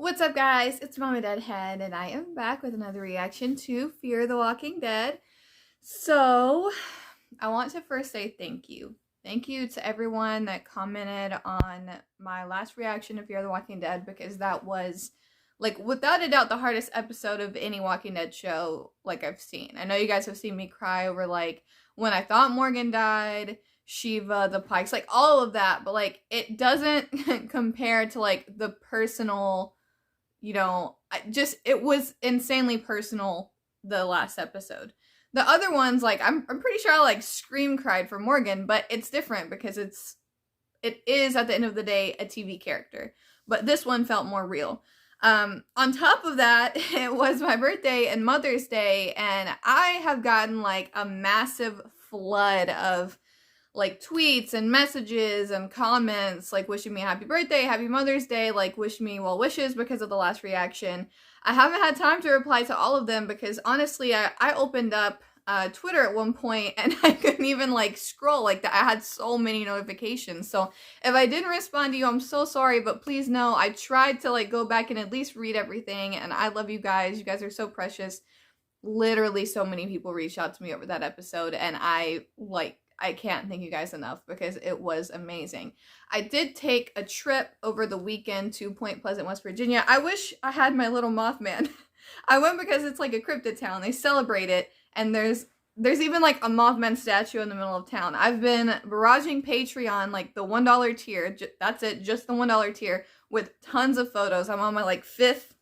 What's up, guys? It's MamaDeadHead, and I am back with another reaction to Fear the Walking Dead. So, I want to first say thank you. Thank you to everyone that commented on my last reaction to Fear the Walking Dead, because that was, like, without a doubt, the hardest episode of any Walking Dead show, like, I've seen. I know you guys have seen me cry over, like, when I thought Morgan died, Shiva, the Pikes, like, all of that, but, like, it doesn't compare to, like, the personal, it was insanely personal, the last episode. The other ones, like, I'm pretty sure I, like, scream cried for Morgan, but it's different because it is, at the end of the day, a TV character. But this one felt more real. On top of that, it was my birthday and Mother's Day, and I have gotten, like, a massive flood of, like, tweets and messages and comments, like, wishing me a happy birthday, happy Mother's Day, like, wish me well wishes because of the last reaction. I haven't had time to reply to all of them because, honestly, I opened up Twitter at one point and I couldn't even, like, scroll. Like, I had so many notifications. So if I didn't respond to you, I'm so sorry, but please know I tried to, like, go back and at least read everything, and I love you guys. You guys are so precious. Literally so many people reached out to me over that episode, and I can't thank you guys enough because it was amazing. I did take a trip over the weekend to Point Pleasant, West Virginia. I wish I had my little Mothman. I went because it's like a cryptid town. They celebrate it, and there's even like a Mothman statue in the middle of town. I've been barraging Patreon, like the $1 tier. That's it, just the $1 tier, with tons of photos. I'm on my like 5th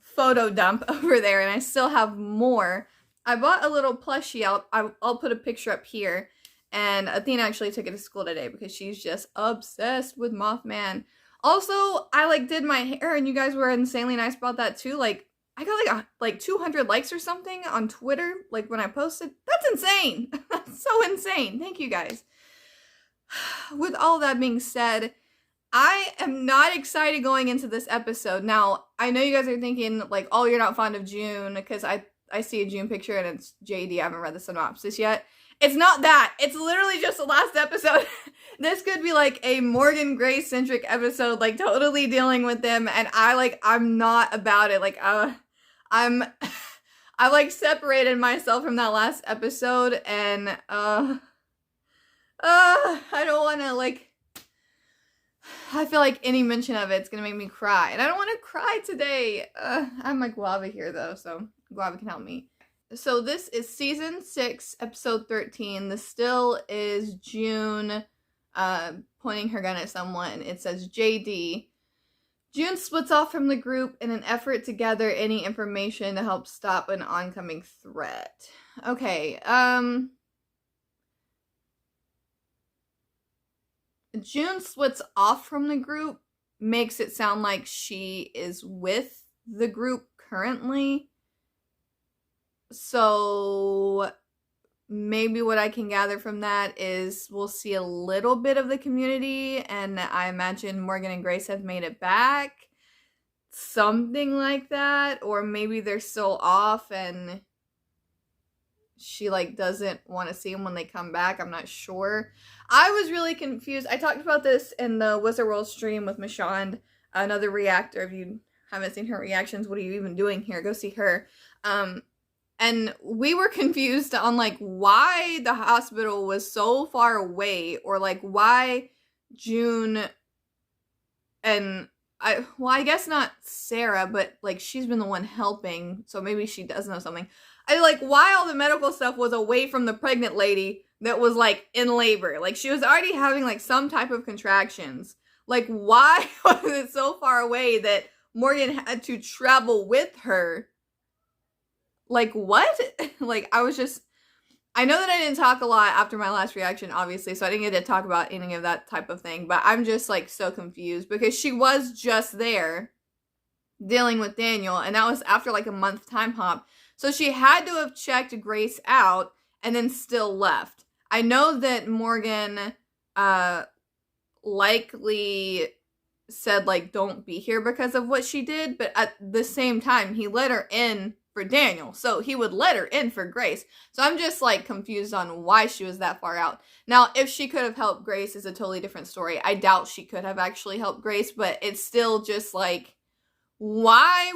photo dump over there, and I still have more. I bought a little plushie. I'll put a picture up here. And Athena actually took it to school today because she's just obsessed with Mothman. Also, I, like, did my hair, and you guys were insanely nice about that, too. Like, I got, like 200 likes or something on Twitter, like, when I posted. That's insane. That's so insane. Thank you, guys. With all that being said, I am not excited going into this episode. Now, I know you guys are thinking, like, oh, you're not fond of June, because I see a June picture, and it's JD. I haven't read the synopsis yet. It's not that. It's literally just the last episode. This could be like a Morgan Gray-centric episode, like totally dealing with them, and I'm not about it. Like, I like separated myself from that last episode, and I don't want to, like, I feel like any mention of it's gonna make me cry, and I don't want to cry today. I have my guava here though, so guava can help me. So this is season 6, episode 13. The still is June pointing her gun at someone. It says JD. June splits off from the group in an effort to gather any information to help stop an oncoming threat. Okay, June splits off from the group makes it sound like she is with the group currently. So maybe what I can gather from that is we'll see a little bit of the community, and I imagine Morgan and Grace have made it back. Something like that. Or maybe they're still off and she, like, doesn't want to see them when they come back. I'm not sure. I was really confused. I talked about this in the Wizard World stream with Michonne, another reactor. If you haven't seen her reactions, what are you even doing here? Go see her. And we were confused on, like, why the hospital was so far away, or, like, why June and I guess not Sarah, but, like, she's been the one helping, so maybe she does know something. Why all the medical stuff was away from the pregnant lady that was, like, in labor. Like, she was already having, like, some type of contractions. Like, why was it so far away that Morgan had to travel with her? Like, what? Like, I know that I didn't talk a lot after my last reaction, obviously, so I didn't get to talk about any of that type of thing, but I'm just, like, so confused, because she was just there dealing with Daniel, and that was after, like, a month time hop, so she had to have checked Grace out and then still left. I know that Morgan, likely said, like, don't be here because of what she did, but at the same time, he let her in for Daniel, so he would let her in for Grace. So I'm just, like, confused on why she was that far out. Now, if she could have helped Grace is a totally different story. I doubt she could have actually helped Grace, but it's still just, like, Why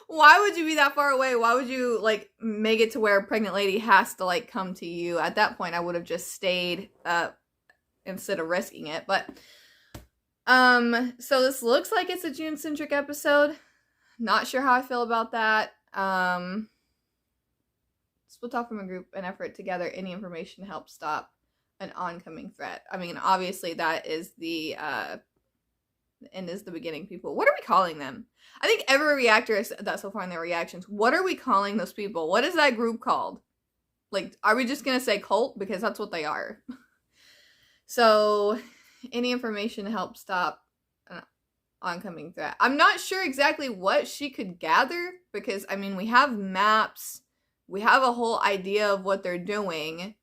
why would you be that far away? Why would you like make it to where a pregnant lady has to like come to you? At that point I would have just stayed instead of risking it. But so this looks like it's a June centric episode. Not sure how I feel about that. Split off from a group and effort to gather any information to help stop an oncoming threat. I mean, obviously that is the end is the beginning people. What are we calling them? I think every reactor has said that so far in their reactions. What are we calling those people? What is that group called? Like, are we just gonna say cult? Because that's what they are. So, any information to help stop an oncoming threat. I'm not sure exactly what she could gather, because, I mean, we have maps. We have a whole idea of what they're doing.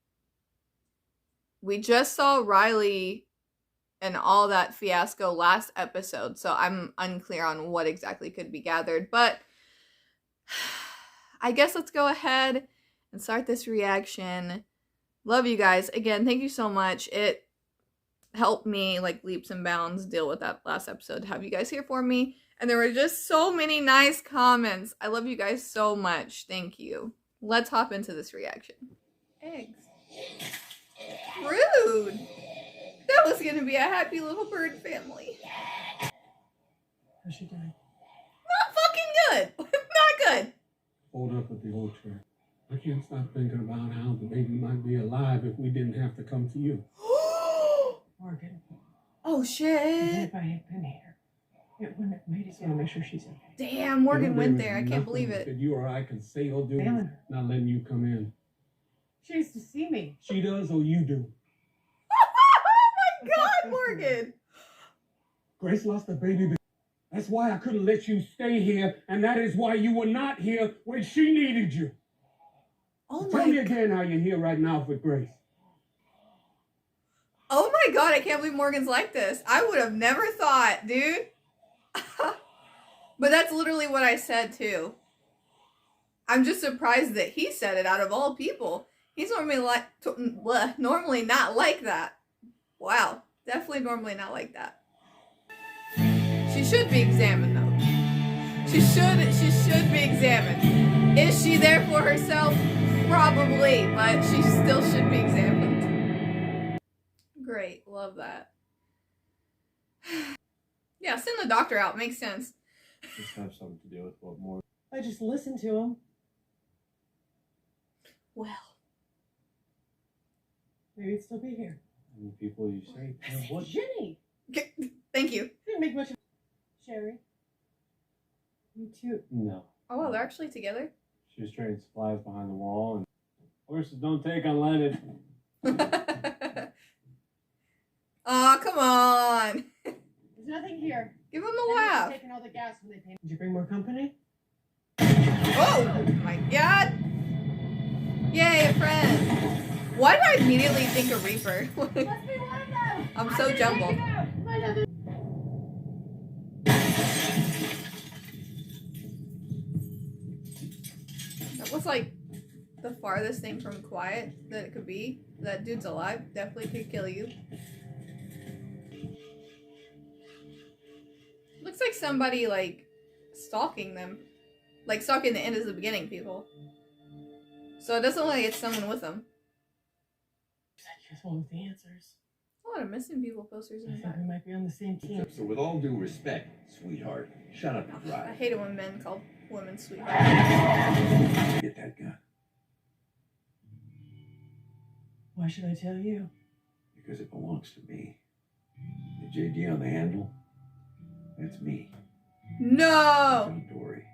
We just saw Riley and all that fiasco last episode, so I'm unclear on what exactly could be gathered. But I guess let's go ahead and start this reaction. Love you guys. Again, thank you so much. It helped me, like, leaps and bounds deal with that last episode to have you guys here for me. And there were just so many nice comments. I love you guys so much. Thank you. Let's hop into this reaction. Eggs. Rude. That was gonna be a happy little bird family. How's she doing? Not fucking good. Not good. Hold up at the old chair. I can't stop thinking about how the baby might be alive if we didn't have to come to you. Morgan. Oh shit. If I had been here, it wouldn't have made it. So to make sure she's okay. Damn, Morgan went there. I can't believe it. That you or I can say or do, Failing her. not letting you come in. She used to see me. She does or you do. Oh my god, Morgan. Grace lost the baby. That's why I couldn't let you stay here, and that is why you were not here when she needed you. Oh Tell me my again how you're here right now for Grace. Oh my god, I can't believe Morgan's like this. I would have never thought, dude. But that's literally what I said too. I'm just surprised that he said it out of all people. He's normally not like that. Wow, definitely normally not like that. She should be examined though. She should be examined. Is she there for herself? Probably, but she still should be examined. Great, love that. Yeah, send the doctor out, makes sense. Just have something to do with what more. I just listened to him. Well. Maybe he'd still be here. And the people you say, what? Jenny! Thank you. Didn't make much of Sherry. Me too. No. Oh, wow, they're actually together? She was trading supplies behind the wall, and horses don't take unleaded. Oh, come on. There's nothing here. Give him a laugh. Taking all the gas when they paid. Did you bring more company? Oh my god. Yay, a friend. Why did I immediately think of Reaper? Must be one of them. I'm so jumbled. That was like the farthest thing from quiet that it could be. That dude's alive. Definitely could kill you. Looks like somebody like stalking them. Like stalking the end is the beginning people. So it doesn't look like it's someone with them. Here's one with the answers. A lot of missing people posters in I the think back. we might be on the same team. So with all due respect, sweetheart, shut up and I drive. hate it when men call women sweetheart. Get that gun. Why should I tell you? Because it belongs to me. The JD on the handle, that's me. No! Don't worry.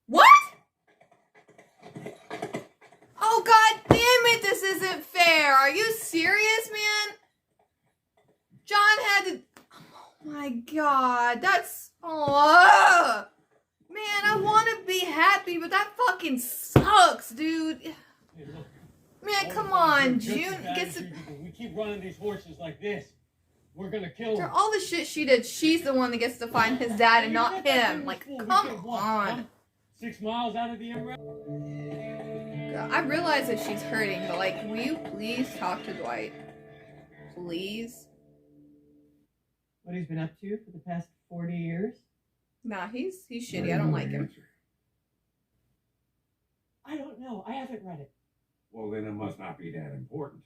What? Oh god damn it, this isn't fair. Are you serious, man? John had to... Oh my god, that's... Oh, man, I want to be happy, but that fucking sucks, dude. Hey, look. Man, come on, June gets... We keep running these horses like this. We're gonna kill After them. all the shit she did, she's the one that gets to find his dad and not him. Like, come on. 6 miles out of the emerald. I realize that she's hurting, but like, will you please talk to Dwight? Please. What he's been up to for the past 40 years? Nah, he's shitty. I don't like him. I don't know. I haven't read it. Well, then it must not be that important.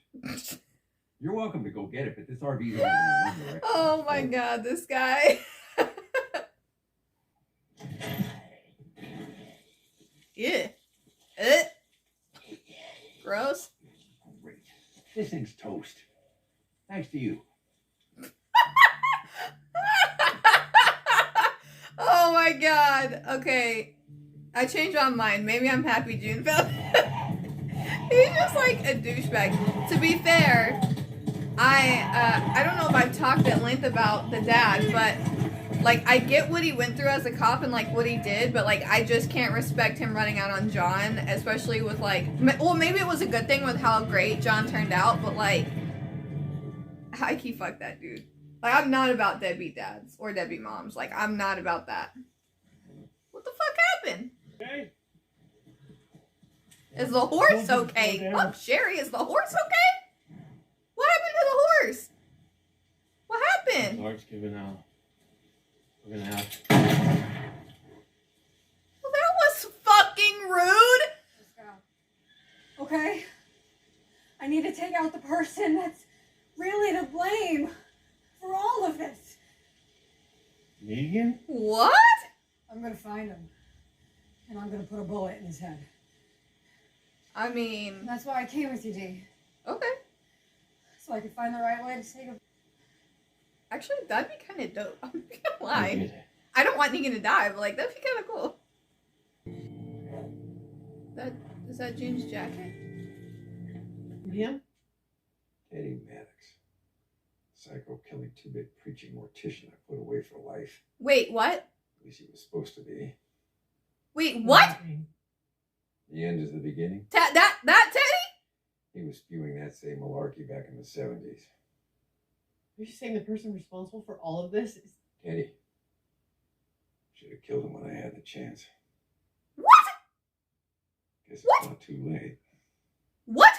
You're welcome to go get it, but this RV's only going in one direction. Oh my god, this guy. Yeah. Gross. Great. This thing's toast. Thanks to you. Oh my god. Okay. I changed my mind. Maybe I'm happy June found He's just like a douchebag. To be fair, I don't know if I've talked at length about the dad, but like I get what he went through as a cop and like what he did, but like I just can't respect him running out on John, especially with like, well, maybe it was a good thing with how great John turned out, but like I keep fuck that dude. Like I'm not about deadbeat dads or deadbeat moms. Like I'm not about that. What the fuck happened? Okay. Is the horse okay? Oh, Sherry, is the horse okay? What happened to the horse? What happened? Heart's giving out. We're gonna have to. Well, that was fucking rude. Okay? I need to take out the person that's really to blame for all of this. Megan? What? I'm gonna find him. And I'm gonna put a bullet in his head. I mean, That's why I came with you, Dee. okay. So I could find the right way to take him. Actually, that'd be kind of dope. I'm not gonna I lie. get it. I don't want Negan to die, but like that'd be kind of cool. Is that June's jacket? Him? Eddie Maddox. Psycho killing 2-bit preaching mortician I put away for life. Wait, what? At least he was supposed to be. Wait, what? The end is the beginning. That Teddy? He was spewing that same malarkey back in the 70s. Are you saying the person responsible for all of this is... Eddie. Should have killed him when I had the chance. What? Guess it's What? not too late. What?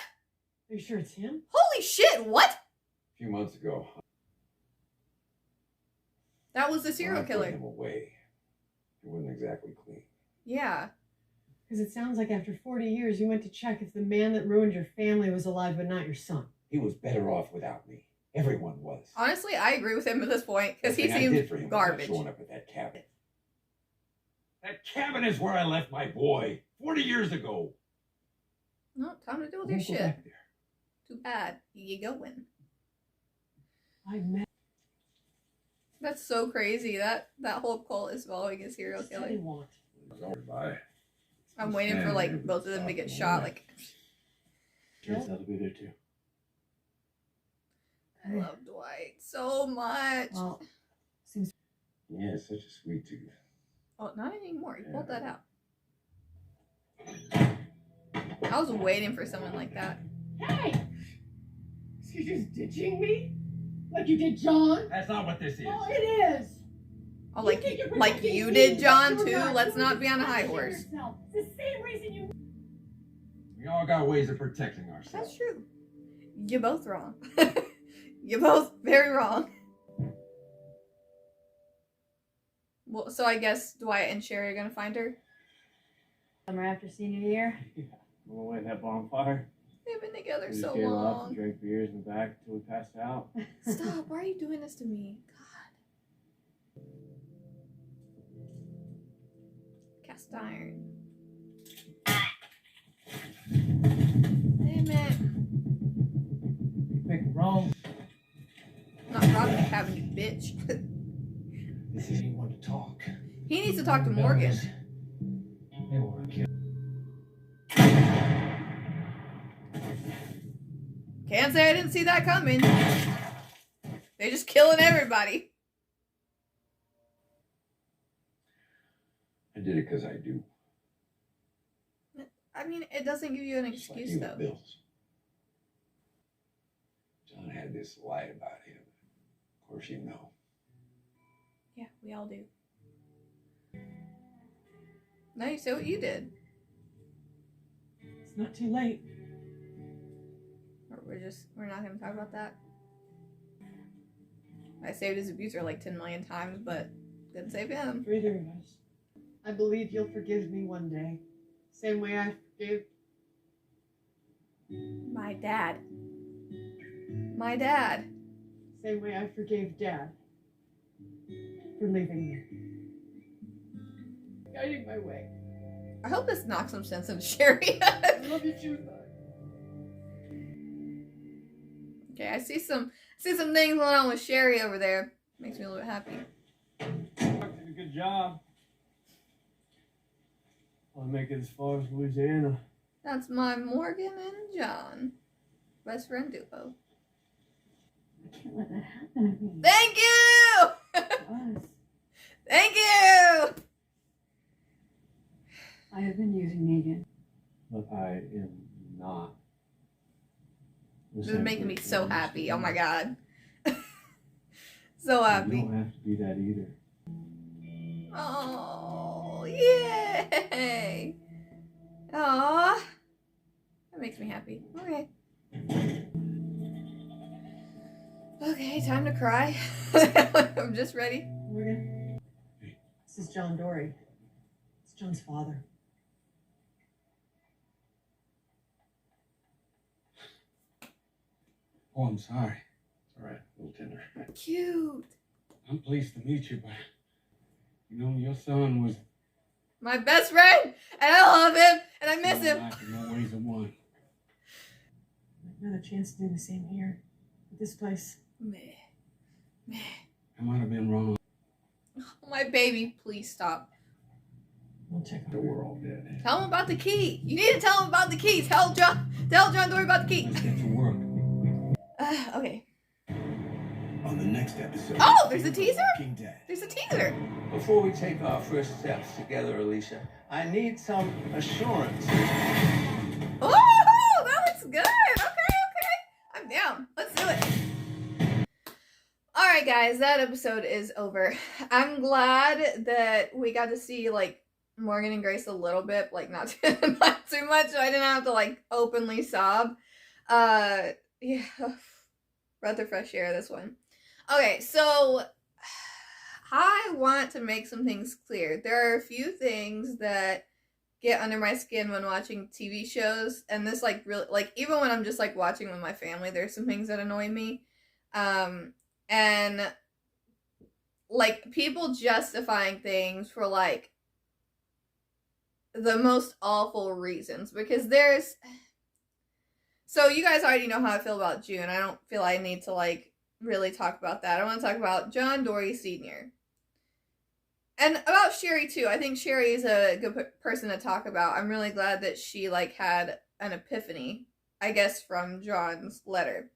Are you sure it's him? Holy shit! What? A few months ago, That was the I serial put killer. him away. He wasn't exactly clean. Yeah. Because it sounds like after 40 years, you went to check if the man that ruined your family was alive but not your son. He was better off without me. Everyone was. Honestly, I agree with him at this point because he Everything I did seems for him was garbage. not showing up at that cabin. That cabin is where I left my boy 40 years ago. No, time to deal with I your won't go shit. back there. Too bad. You going. I met That's so crazy. That whole cult is following a serial what did he killer. want? Bye. I'm waiting for like both of them to get shot. Like Turns out to be there too. I love Dwight so much. Well, Yeah, such a sweet tooth. Oh, not anymore. You pulled that out. I was waiting for someone like that. hey! Is you just ditching me? Like you did John? That's not what this is. Oh, it is! Oh, You think you're like protecting you me, did, but John, you're too. not. Let's You're not be on a high punishing horse. yourself. It's the same reason you... We all got ways of protecting ourselves. That's true. You're both wrong. You're both very wrong. Well, so I guess Dwight and Sherry are gonna find her. Summer after senior year? Yeah. We'll wait at that bonfire. They've been together We just so gave up and long. drank beers in the back until we passed out. Stop. Why are you doing this to me? God. Cast iron. Damn it. Make wrong. Not robbing the cabin, you bitch. This is anyone to talk. He needs to talk to Morgan. They want to kill. Can't say I didn't see that coming. They're just killing everybody. I did it because I do. I mean, it doesn't give you an Just like excuse, you with though. Bills. John had this lie about him. Of course, you know. Yeah, we all do. Now you say what you did. It's not too late. Or we're not going to talk about that. I saved his abuser like 10 million times, but didn't save him. For either of us. I believe you'll forgive me one day. Same way I forgave My dad. My dad. Same way I forgave Dad for leaving me. Guiding my way. I hope this knocks some sense into Sherry. I love you too, Thud. Okay, I see some things going on with Sherry over there. Makes me a little bit happy. Did a good job. I'll make it as far as Louisiana. That's my Morgan and John. Best friend duo. I can't let that happen again. Thank you! Us. Thank you! I have been using Negan. But I am not. This is making me so happy. Oh my god. So happy. You don't have to be that either. Oh, yay! Aww. That makes me happy. Okay. Okay, time to cry. I'm just ready. Morgan. This is John Dory. It's John's father. Oh, I'm sorry. It's all right, little tender. Cute. I'm pleased to meet you, but you know, your son was My best friend, and I love him, and I miss him. like in more ways than one. Another chance to do the same here. At this place. Meh. Meh. I might have been wrong. Oh, my baby, please stop. We'll check on So her. we're all dead. Tell him about the key. You need to tell him about the key. Tell John Dory about the key. Let's get to work. Okay. On the next episode. Oh, there's a teaser? King Dad. There's a teaser. Before we take our first steps together, Alicia, I need some assurance. Oh, that looks good. Okay. I'm down. Let's do it. All right, guys, that episode is over. I'm glad that we got to see, like, Morgan and Grace a little bit, like, not too much, so I didn't have to, like, openly sob. Yeah, breath of fresh air, this one. Okay, so I want to make some things clear. There are a few things that get under my skin when watching TV shows, and this, like, really, like, even when I'm just, like, watching with my family, there's some things that annoy me. And, like, people justifying things for, like, the most awful reasons, because there's... So you guys already know how I feel about June. I don't feel I need to, like, really talk about that. I want to talk about John Dory Sr. And about Sherry, too. I think Sherry is a good person to talk about. I'm really glad that she, like, had an epiphany, I guess, from John's letter.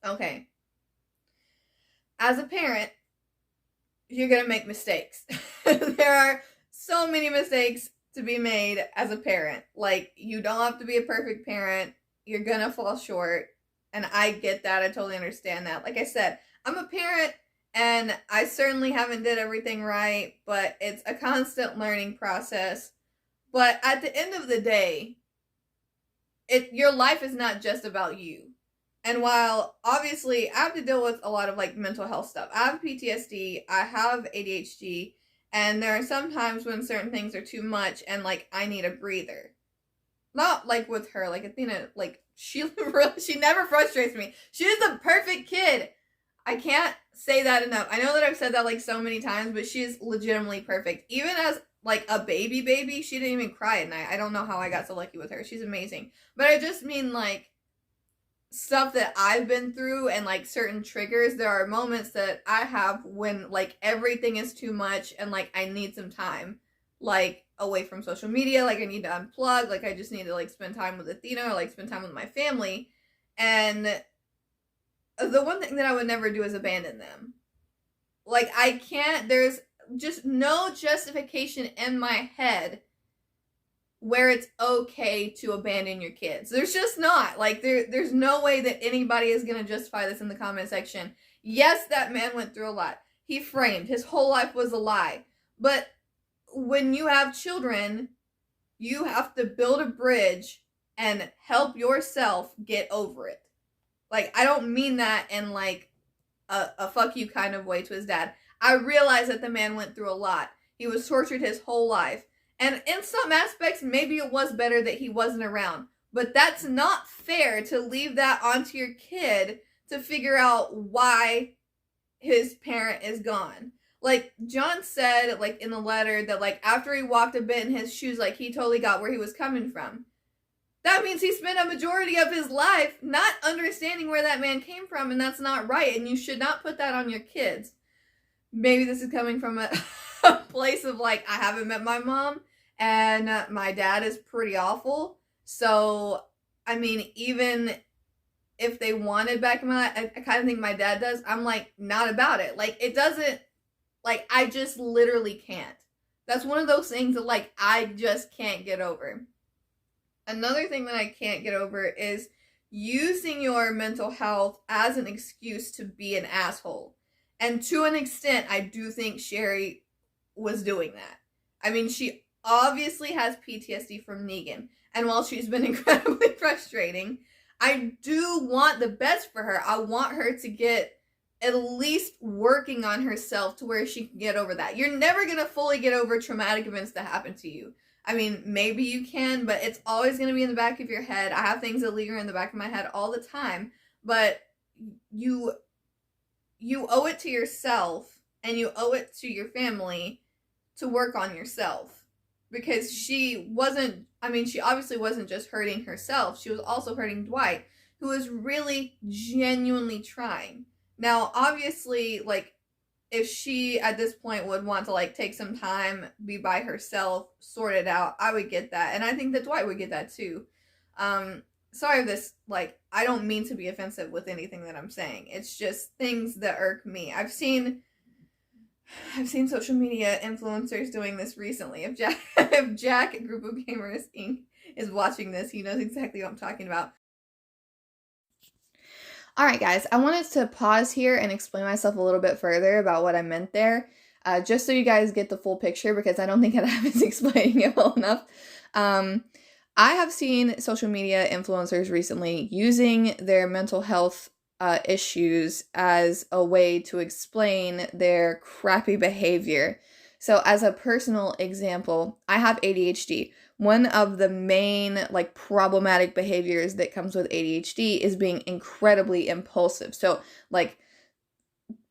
Okay. As a parent, you're gonna make mistakes. There are so many mistakes to be made as a parent. Like, you don't have to be a perfect parent. You're gonna fall short. And I get that. I totally understand that. Like I said, I'm a parent and I certainly haven't did everything right, but it's a constant learning process. But at the end of the day, your life is not just about you. And while obviously I have to deal with a lot of, like, mental health stuff. I have PTSD, I have ADHD, and there are some times when certain things are too much and, like, I need a breather. Not, like, with her. Like, Athena, like, she never frustrates me. She's the perfect kid. I can't say that enough. I know that I've said that, like, so many times, but she is legitimately perfect. Even as, like, a baby, she didn't even cry at night. I don't know how I got so lucky with her. She's amazing. But I just mean, like, stuff that I've been through and, like, certain triggers. There are moments that I have when, like, everything is too much and, like, I need some time, like, away from social media. Like, I need to unplug. Like, I just need to, like, spend time with Athena or, like, spend time with my family. And the one thing that I would never do is abandon them. Like, I can't, there's just no justification in my head where it's okay to abandon your kids. There's just not. Like, there's no way that anybody is going to justify this in the comment section. Yes, that man went through a lot. He framed. His whole life was a lie. But when you have children, you have to build a bridge and help yourself get over it. Like, I don't mean that in, like, a fuck you kind of way to his dad. I realize that the man went through a lot. He was tortured his whole life. And in some aspects, maybe it was better that he wasn't around. But that's not fair to leave that onto your kid to figure out why his parent is gone. Like, John said, like, in the letter that, like, after he walked a bit in his shoes, like, he totally got where he was coming from. That means he spent a majority of his life not understanding where that man came from, and that's not right, and you should not put that on your kids. Maybe this is coming from a place of, like, I haven't met my mom, and my dad is pretty awful. So, I mean, even if they wanted back in my life, I kind of think my dad does, I'm, like, not about it. Like, it doesn't, like, I just literally can't. That's one of those things that, like, I just can't get over. Another thing that I can't get over is using your mental health as an excuse to be an asshole. And to an extent, I do think Sherry was doing that. I mean, she obviously has PTSD from Negan. And while she's been incredibly frustrating, I do want the best for her. I want her to get at least working on herself to where she can get over that. You're never going to fully get over traumatic events that happen to you. I mean, maybe you can, but it's always going to be in the back of your head. I have things that linger in the back of my head all the time, but you owe it to yourself and you owe it to your family to work on yourself, because she obviously wasn't just hurting herself. She was also hurting Dwight, who was really genuinely trying. Now, obviously, like, if she at this point would want to, like, take some time, be by herself, sort it out, I would get that. And I think that Dwight would get that too. Sorry if this, like, I don't mean to be offensive with anything that I'm saying. It's just things that irk me. I've seen social media influencers doing this recently. If Jack, a group of gamers, is watching this, he knows exactly what I'm talking about. Alright guys, I wanted to pause here and explain myself a little bit further about what I meant there, just so you guys get the full picture, because I don't think I was explaining it well enough. I have seen social media influencers recently using their mental health issues as a way to explain their crappy behavior. So as a personal example, I have ADHD. One of the main, like, problematic behaviors that comes with ADHD is being incredibly impulsive. So, like,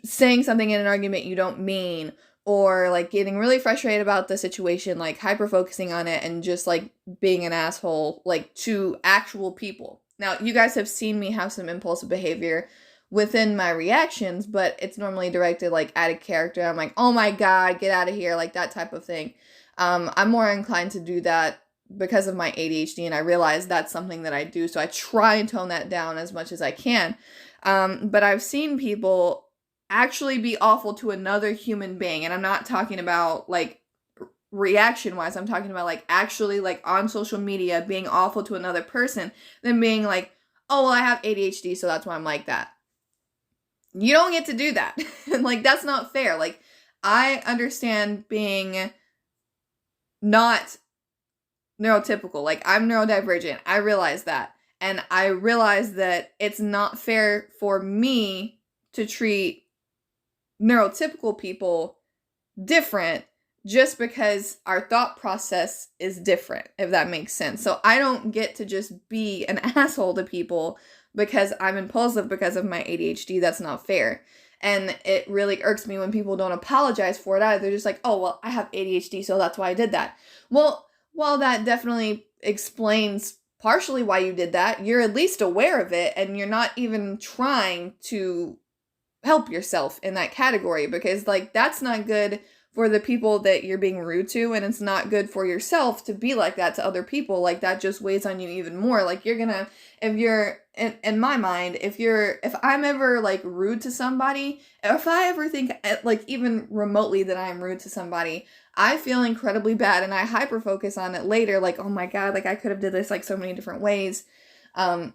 saying something in an argument you don't mean, or, like, getting really frustrated about the situation, like, hyper-focusing on it, and just, like, being an asshole, like, to actual people. Now, you guys have seen me have some impulsive behavior within my reactions, but it's normally directed, like, at a character. I'm like, oh my god, get out of here, like, that type of thing. I'm more inclined to do that because of my ADHD, and I realize that's something that I do, so I try and tone that down as much as I can. But I've seen people actually be awful to another human being, and I'm not talking about, like, reaction-wise, I'm talking about, like, actually, like, on social media, being awful to another person, then being like, oh, well, I have ADHD, so that's why I'm like that. You don't get to do that. Like, that's not fair. Like, I understand being not neurotypical. Like, I'm neurodivergent. I realize that. And I realize that it's not fair for me to treat neurotypical people different just because our thought process is different, if that makes sense. So I don't get to just be an asshole to people because I'm impulsive because of my ADHD. That's not fair. And it really irks me when people don't apologize for it either. They're just like, oh, well, I have ADHD, so that's why I did that. Well, while that definitely explains partially why you did that, you're at least aware of it, and you're not even trying to help yourself in that category, because, like, that's not good for the people that you're being rude to, and it's not good for yourself to be like that to other people. Like, that just weighs on you even more. Like, you're gonna, if you're, in my mind, if I'm ever, like, rude to somebody, if I ever think, like, even remotely that I am rude to somebody, I feel incredibly bad, and I hyper-focus on it later, like, oh my god, like, I could have did this, like, so many different ways.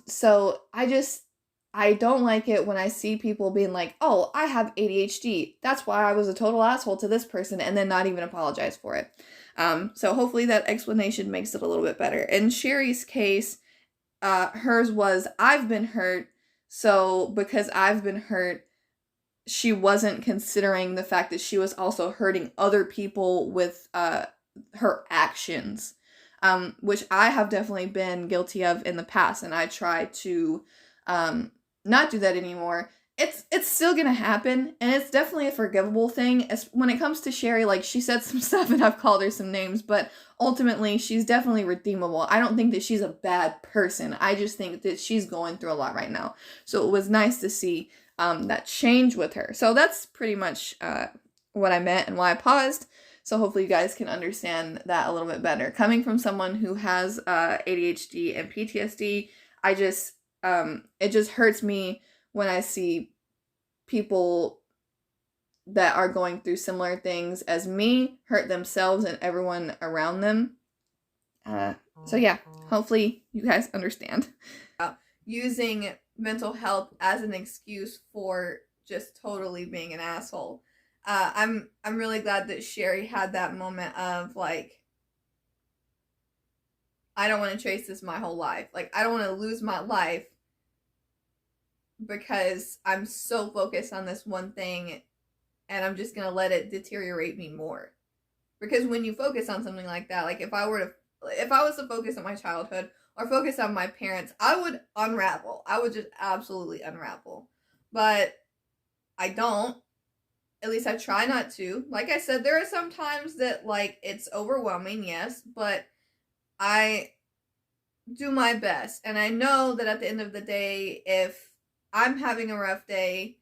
So I don't like it when I see people being like, oh, I have ADHD, that's why I was a total asshole to this person, and then not even apologize for it. So hopefully that explanation makes it a little bit better. In Sherry's case, hers was, I've been hurt, so because I've been hurt, she wasn't considering the fact that she was also hurting other people with her actions, which I have definitely been guilty of in the past, and I try to not do that anymore. It's still gonna happen, and it's definitely a forgivable thing. As when it comes to Sherry, like, she said some stuff and I've called her some names, but ultimately she's definitely redeemable. I don't think that she's a bad person. I just think that she's going through a lot right now. So it was nice to see that change with her. So that's pretty much what I meant and why I paused. So hopefully you guys can understand that a little bit better. Coming from someone who has ADHD and PTSD, it just hurts me when I see people that are going through similar things as me hurt themselves and everyone around them. So yeah, hopefully you guys understand. Using mental health as an excuse for just totally being an asshole. I'm really glad that Sherry had that moment of, like, I don't want to chase this my whole life. Like, I don't want to lose my life because I'm so focused on this one thing, and I'm just gonna let it deteriorate me more. Because when you focus on something like that, like, if I was to focus on my childhood or focus on my parents, I would unravel. I would just absolutely unravel. But I don't. At least I try not to. Like I said, there are some times that, like, it's overwhelming, yes, but I do my best. And I know that at the end of the day, if I'm having a rough day,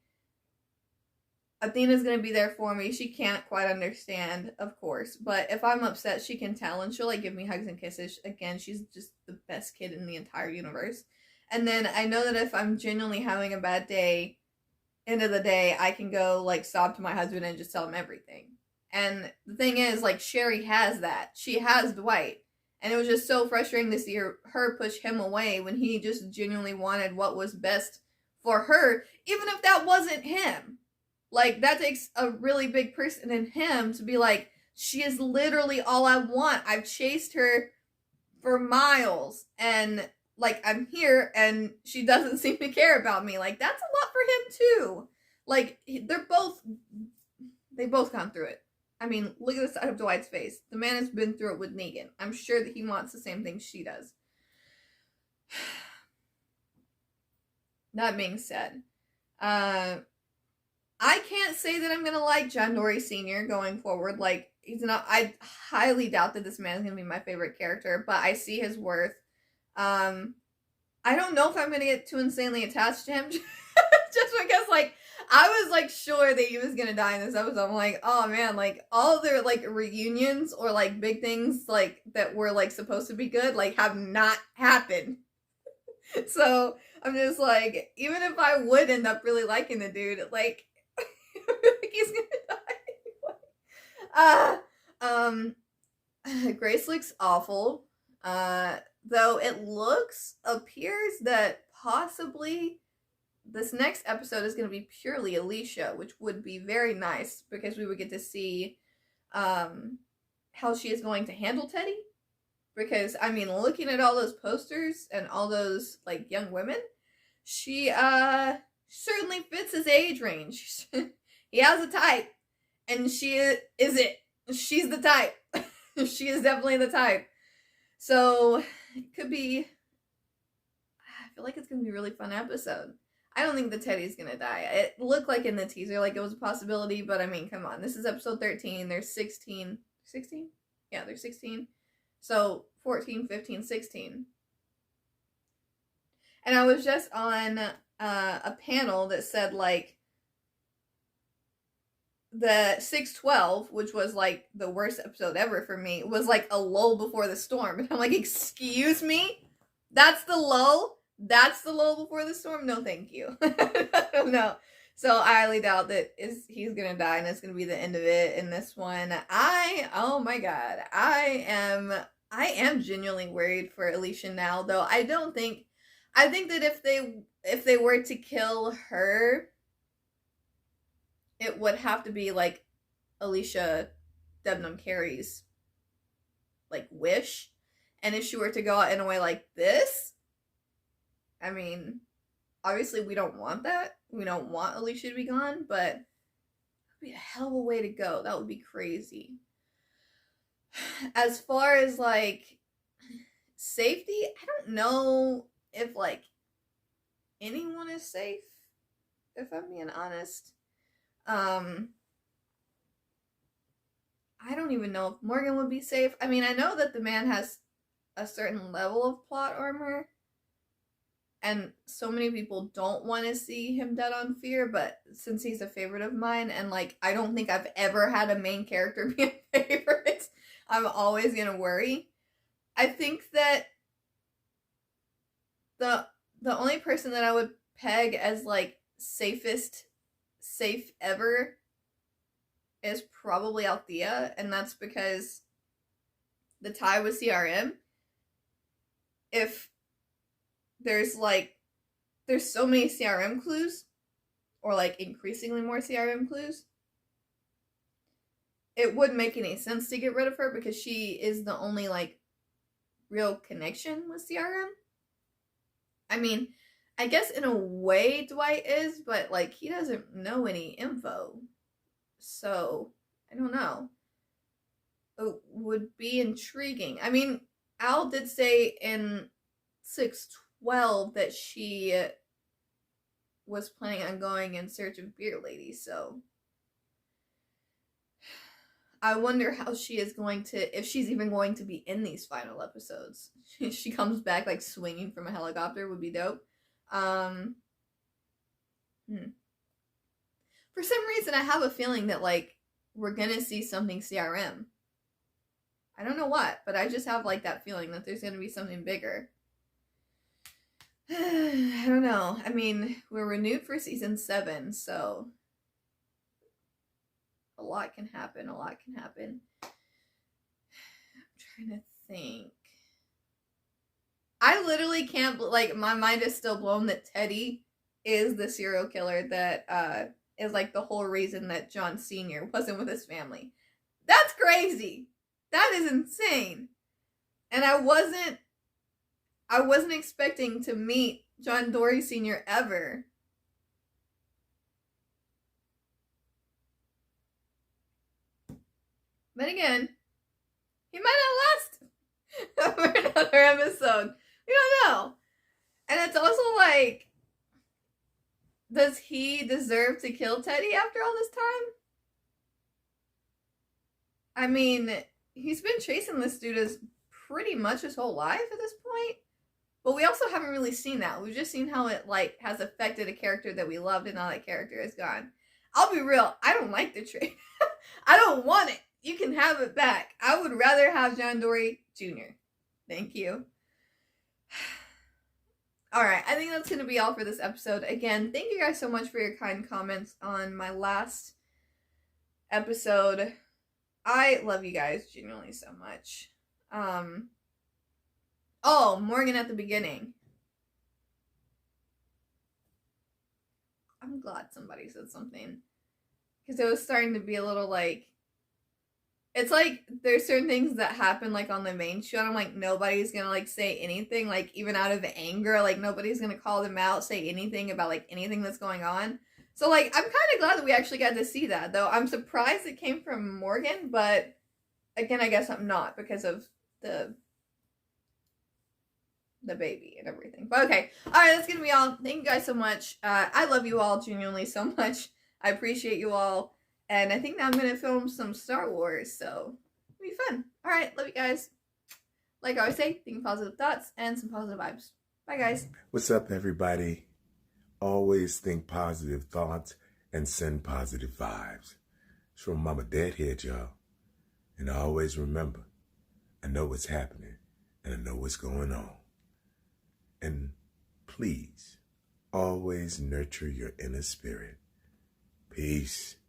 Athena's going to be there for me. She can't quite understand, of course, but if I'm upset, she can tell, and she'll, like, give me hugs and kisses. Again, she's just the best kid in the entire universe. And then I know that if I'm genuinely having a bad day, end of the day, I can go, like, sob to my husband and just tell him everything. And the thing is, like, Sherry has that. She has Dwight. And it was just so frustrating to see her push him away when he just genuinely wanted what was best for her, even if that wasn't him. Like, that takes a really big person in him to be like, she is literally all I want. I've chased her for miles, and, like, I'm here, and she doesn't seem to care about me. Like, that's a lot for him, too. Like, they've both gone through it. I mean, look at the side of Dwight's face. The man has been through it with Negan. I'm sure that he wants the same thing she does. That being said, I can't say that I'm gonna like John Dorie Sr. going forward. Like, he's not. I highly doubt that this man is gonna be my favorite character, but I see his worth. I don't know if I'm gonna get too insanely attached to him, just because, like, I was, like, sure that he was gonna die in this episode. I'm like, oh man, like, all their, like, reunions or, like, big things, like, that were, like, supposed to be good, like, have not happened. So I'm just like, even if I would end up really liking the dude, like, I feel like he's gonna die. Grace looks awful. Though it appears that possibly this next episode is going to be purely Alicia, which would be very nice because we would get to see how she is going to handle Teddy. Because, I mean, looking at all those posters and all those, like, young women, she certainly fits his age range. He has a type, and she's the type. She is definitely the type. So it could be, I feel like it's going to be a really fun episode. I don't think the Teddy's going to die. It looked like in the teaser like it was a possibility, but I mean, come on. This is episode 13. There's 16. 16? Yeah, there's 16. So 14, 15, 16. And I was just on a panel that said, like, the 612, which was, like, the worst episode ever for me, was, like, a lull before the storm. And I'm like, excuse me? That's the lull? That's the lull before the storm? No, thank you. I don't know. So I highly doubt that he's gonna die and it's gonna be the end of it in this one. Oh my god. I am genuinely worried for Alicia now, though. I think that if they were to kill her, it would have to be, like, Alicia Debnam Carey's, like, wish. And if she were to go out in a way like this, I mean, Obviously, we don't want that. We don't want Alicia to be gone, but it would be a hell of a way to go. That would be crazy. As far as, like, safety, I don't know if, like, anyone is safe, if I'm being honest. I don't even know if Morgan would be safe. I mean, I know that the man has a certain level of plot armor, and so many people don't want to see him dead on Fear, but since he's a favorite of mine, and, like, I don't think I've ever had a main character be a favorite, I'm always gonna worry. I think that the only person that I would peg as, like, safe ever is probably Althea, and that's because the tie with CRM, if there's so many CRM clues, or, like, increasingly more CRM clues, it wouldn't make any sense to get rid of her because she is the only, like, real connection with CRM. I mean, I guess in a way Dwight is, but, like, he doesn't know any info. So, I don't know. It would be intriguing. I mean, Al did say in 612 that she was planning on going in search of Beer Lady, so I wonder how she is going to, if she's even going to be in these final episodes. She comes back, like, swinging from a helicopter would be dope. For some reason, I have a feeling that, like, we're gonna see something CRM. I don't know what, but I just have, like, that feeling that there's gonna be something bigger. I don't know. I mean, we're renewed for season 7, so a lot can happen. I'm trying to think. I literally can't, like, my mind is still blown that Teddy is the serial killer that is, like, the whole reason that John Sr. wasn't with his family. That's crazy. That is insane. And I wasn't expecting to meet John Dory Sr. ever. But again, he might not last for another episode. We don't know. And it's also like, does he deserve to kill Teddy after all this time? I mean, he's been chasing this dude as pretty much his whole life at this point. But we also haven't really seen that. We've just seen how it, like, has affected a character that we loved and now that character is gone. I'll be real, I don't like the trade. I don't want it. You can have it back. I would rather have John Dory Jr. Thank you. Alright, I think that's going to be all for this episode. Again, thank you guys so much for your kind comments on my last episode. I love you guys genuinely so much. Oh, Morgan at the beginning. I'm glad somebody said something. Because it was starting to be a little like, it's like there's certain things that happen like on the main show and I'm like, nobody's gonna like say anything, like even out of anger, like nobody's gonna call them out, say anything about like anything that's going on. So like I'm kind of glad that we actually got to see that, though I'm surprised it came from Morgan, but again I guess I'm not because of the baby and everything. But okay, alright, that's gonna be all. Thank you guys so much. I love you all genuinely so much. I appreciate you all. And I think now I'm going to film some Star Wars, so it'll be fun. Alright, love you guys. Like I always say, think positive thoughts and some positive vibes. Bye, guys. What's up, everybody? Always think positive thoughts and send positive vibes. It's from MamaDeadHead, y'all. And always remember, I know what's happening and I know what's going on. And please, always nurture your inner spirit. Peace.